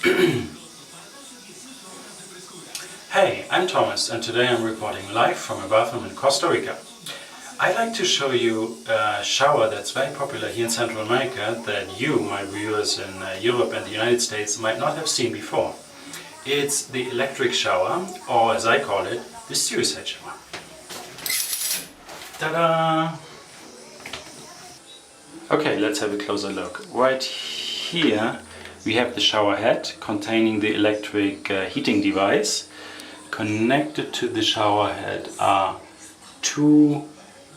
Hey, I'm Thomas and today I'm reporting live from a bathroom in Costa Rica. I'd like to show you a shower that's very popular here in Central America that you, my viewers in Europe and the United States, might not have seen before. It's the electric shower, or as I call it, the suicide shower. Ta-da! Okay, let's have a closer look. Right here we have the shower head containing the electric heating device. Connected to the shower head are two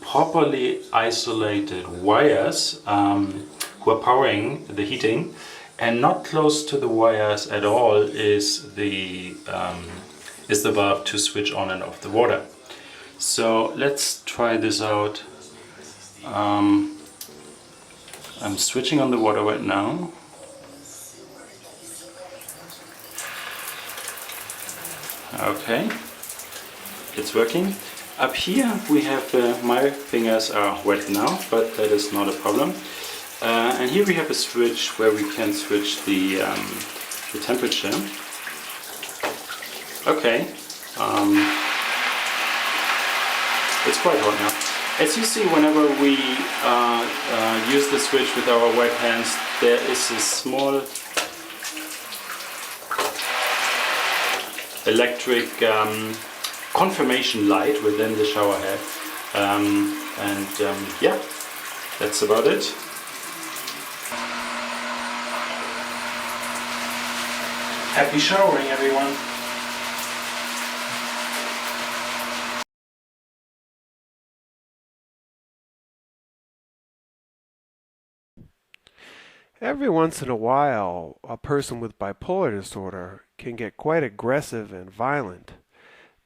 properly isolated wires who are powering the heating, and not close to the wires at all is the valve to switch on and off the water. So let's try this out. I'm switching on the water right now. Okay, it's working. Up here we have, my fingers are wet now, but that is not a problem. And here we have a switch where we can switch the temperature. Okay, it's quite hot now. As you see, whenever we use the switch with our wet hands, there is a small electric confirmation light within the shower head, yeah, that's about it. Happy showering, everyone! Every once in a while, a person with bipolar disorder can get quite aggressive and violent.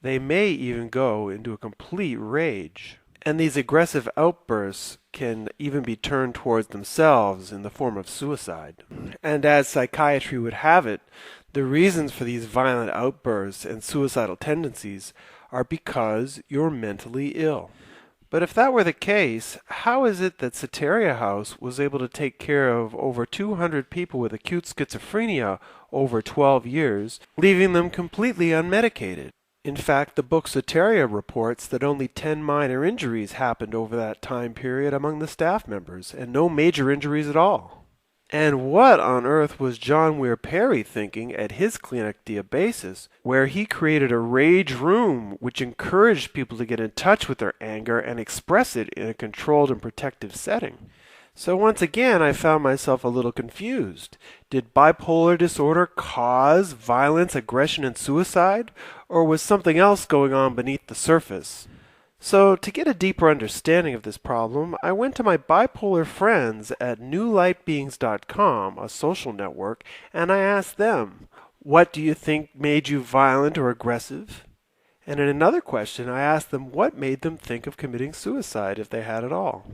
They may even go into a complete rage. And these aggressive outbursts can even be turned towards themselves in the form of suicide. And as psychiatry would have it, the reasons for these violent outbursts and suicidal tendencies are because you're mentally ill. But if that were the case, how is it that Soteria House was able to take care of over 200 people with acute schizophrenia over 12 years, leaving them completely unmedicated? In fact, the book Soteria reports that only 10 minor injuries happened over that time period among the staff members, and no major injuries at all. And what on earth was John Weir Perry thinking at his clinic Diabasis, where he created a rage room which encouraged people to get in touch with their anger and express it in a controlled and protective setting? So once again, I found myself a little confused. Did bipolar disorder cause violence, aggression, and suicide? Or was something else going on beneath the surface? So, to get a deeper understanding of this problem, I went to my bipolar friends at newlightbeings.com, a social network, and I asked them, what do you think made you violent or aggressive? And in another question, I asked them what made them think of committing suicide if they had at all.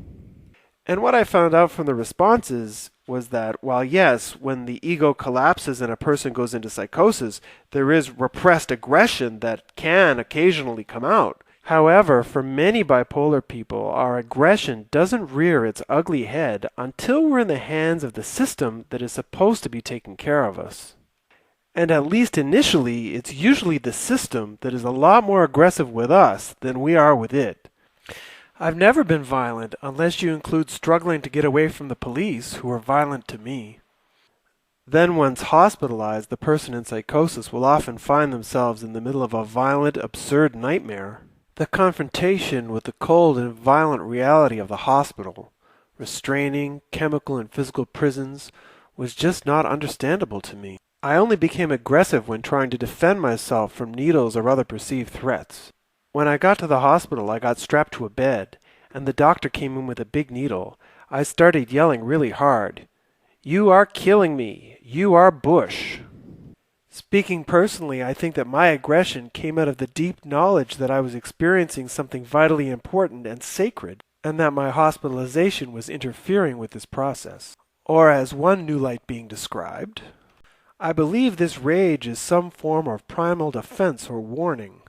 And what I found out from the responses was that, while yes, when the ego collapses and a person goes into psychosis, there is repressed aggression that can occasionally come out. However, for many bipolar people, our aggression doesn't rear its ugly head until we're in the hands of the system that is supposed to be taking care of us. And at least initially, it's usually the system that is a lot more aggressive with us than we are with it. I've never been violent unless you include struggling to get away from the police, who are violent to me. Then once hospitalized, the person in psychosis will often find themselves in the middle of a violent, absurd nightmare. The confrontation with the cold and violent reality of the hospital, restraining, chemical and physical prisons, was just not understandable to me. I only became aggressive when trying to defend myself from needles or other perceived threats. When I got to the hospital, I got strapped to a bed, and the doctor came in with a big needle. I started yelling really hard, "You are killing me! You are Bush!" Speaking personally, I think that my aggression came out of the deep knowledge that I was experiencing something vitally important and sacred, and that my hospitalization was interfering with this process. Or as one new light being described, I believe this rage is some form of primal defense or warning.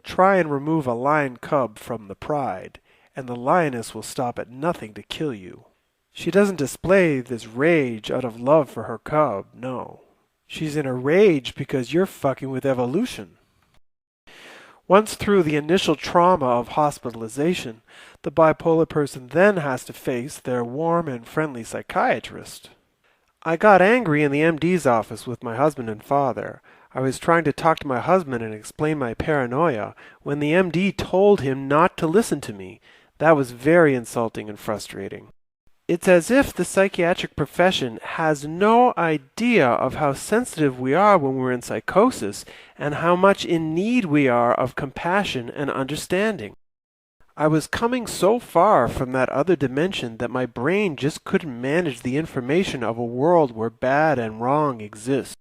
Try and remove a lion cub from the pride, and the lioness will stop at nothing to kill you. She doesn't display this rage out of love for her cub, no. She's in a rage because you're fucking with evolution. Once through the initial trauma of hospitalization, the bipolar person then has to face their warm and friendly psychiatrist. I got angry in the MD's office with my husband and father. I was trying to talk to my husband and explain my paranoia when the MD told him not to listen to me. That was very insulting and frustrating. It's as if the psychiatric profession has no idea of how sensitive we are when we're in psychosis and how much in need we are of compassion and understanding. I was coming so far from that other dimension that my brain just couldn't manage the information of a world where bad and wrong exist.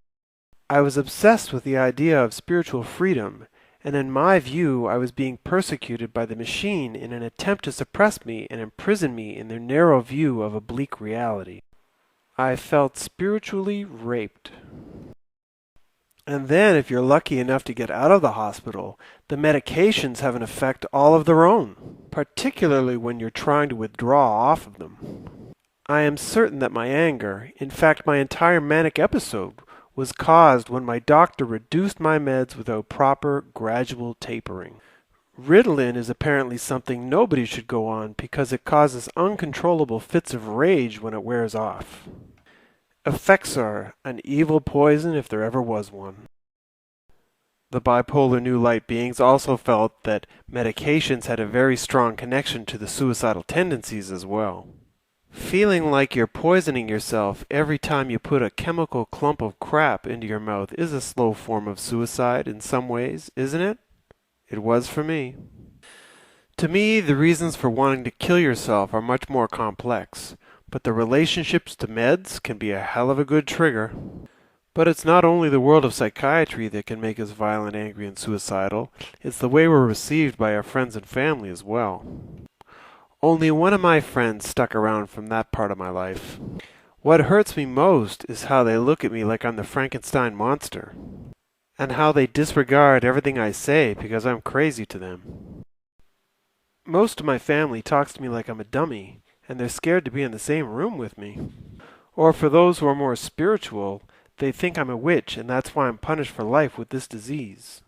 I was obsessed with the idea of spiritual freedom, and in my view I was being persecuted by the machine in an attempt to suppress me and imprison me in their narrow view of a bleak reality. I felt spiritually raped. And then, if you're lucky enough to get out of the hospital, the medications have an effect all of their own, particularly when you're trying to withdraw off of them. I am certain that my anger, in fact my entire manic episode, was caused when my doctor reduced my meds without proper gradual tapering. Ritalin is apparently something nobody should go on because it causes uncontrollable fits of rage when it wears off. Effexor, an evil poison if there ever was one. The bipolar new light beings also felt that medications had a very strong connection to the suicidal tendencies as well. Feeling like you're poisoning yourself every time you put a chemical clump of crap into your mouth is a slow form of suicide in some ways, isn't it? It was for me. To me, the reasons for wanting to kill yourself are much more complex, but the relationships to meds can be a hell of a good trigger. But it's not only the world of psychiatry that can make us violent, angry, and suicidal, it's the way we're received by our friends and family as well. Only one of my friends stuck around from that part of my life. What hurts me most is how they look at me like I'm the Frankenstein monster, and how they disregard everything I say because I'm crazy to them. Most of my family talks to me like I'm a dummy, and they're scared to be in the same room with me. Or for those who are more spiritual, they think I'm a witch and that's why I'm punished for life with this disease.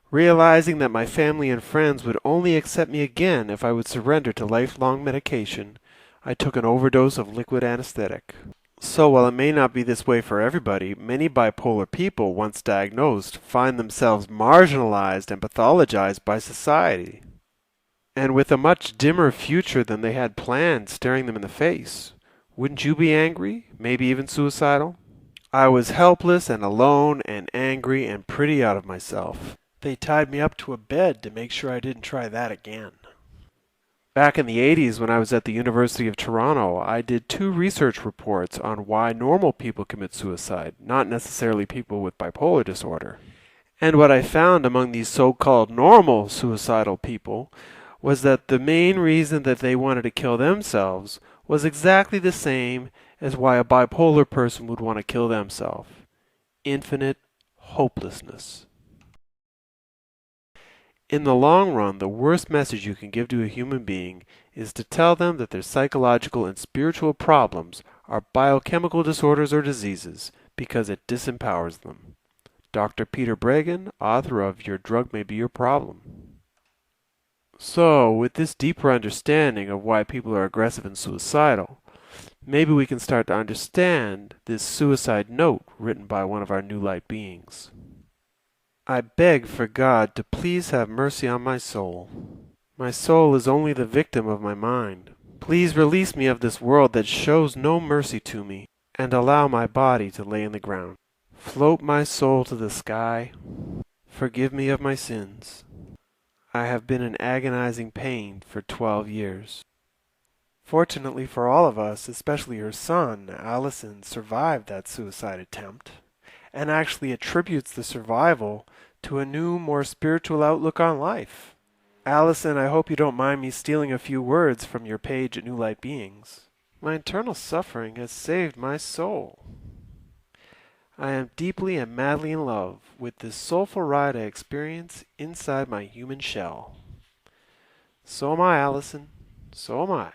Realizing that my family and friends would only accept me again if I would surrender to lifelong medication, I took an overdose of liquid anesthetic. So while it may not be this way for everybody, many bipolar people, once diagnosed, find themselves marginalized and pathologized by society, and with a much dimmer future than they had planned staring them in the face. Wouldn't you be angry, maybe even suicidal? I was helpless and alone and angry and pretty out of myself. They tied me up to a bed to make sure I didn't try that again. Back in the 80s, when I was at the University of Toronto, I did 2 research reports on why normal people commit suicide, not necessarily people with bipolar disorder. And what I found among these so-called normal suicidal people was that the main reason that they wanted to kill themselves was exactly the same as why a bipolar person would want to kill themselves: infinite hopelessness. In the long run, the worst message you can give to a human being is to tell them that their psychological and spiritual problems are biochemical disorders or diseases, because it disempowers them. Dr. Peter Bregan, author of Your Drug May Be Your Problem. So, with this deeper understanding of why people are aggressive and suicidal, maybe we can start to understand this suicide note written by one of our new light beings. I beg for God to please have mercy on my soul. My soul is only the victim of my mind. Please release me of this world that shows no mercy to me, and allow my body to lay in the ground. Float my soul to the sky. Forgive me of my sins. I have been in agonizing pain for 12 years. Fortunately for all of us, especially her son, Allison, survived that suicide attempt, and actually attributes the survival to a new, more spiritual outlook on life. Allison, I hope you don't mind me stealing a few words from your page at New Light Beings. My internal suffering has saved my soul. I am deeply and madly in love with this soulful ride I experience inside my human shell. So am I, Allison. So am I.